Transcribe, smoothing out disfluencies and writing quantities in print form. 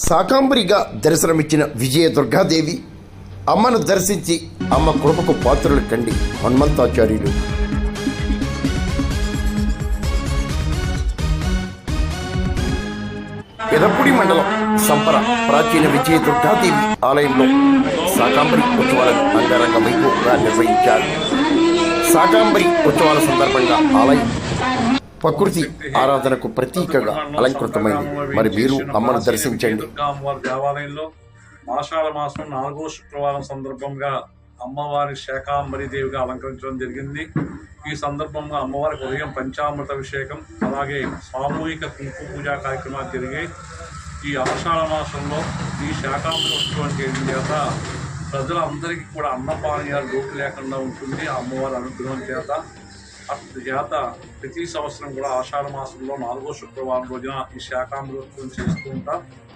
శాకాంబరిగా దర్శనమిచ్చిన విజయ దుర్గాదేవి అమ్మను దర్శించి అమ్మ కృపకు పాత్రులు కండి హనుమంతాచార్యులు. ఎర్రపూడి మండలం సంపర ప్రాచీన విజయ దుర్గాదేవి ఆలయంలో శాకాంబరి ఉత్సవాలను అంగరంగ వైభవంగా నిర్వహించారు. శాకాంబరి ఉత్సవాల సందర్భంగా ఆలయం ప్రకృతి ఆరాధనకు ప్రతీకగా అలంకృతమైంది. మరి మీరు అమ్మను దర్శించండి. దేవాలయంలో ఆషాఢ మాసం 4వ శుక్రవారం సందర్భంగా అమ్మవారి శాకాంబరి దేవిగా అలంకరించడం జరిగింది. ఈ సందర్భంగా అమ్మవారికి ఉదయం పంచామృత అభిషేకం, అలాగే సామూహిక కుంకుమ పూజా కార్యక్రమాలు జరిగాయి. ఈ ఆషాఢ మాసంలో ఈ శాకాంబరి ఉత్సవం చేయడం చేత ప్రజలందరికీ కూడా అన్నపానీయాలు లోటు లేకుండా ఉంటుంది. ఆ అమ్మవారి అనుగ్రహం చేత ప్రతి సంవత్సరం కూడా ఆషాఢ మాసంలో 4వ శుక్రవారం రోజున ఈ శాకాంబరి ఉత్సవం చేస్తూ ఉంటాం.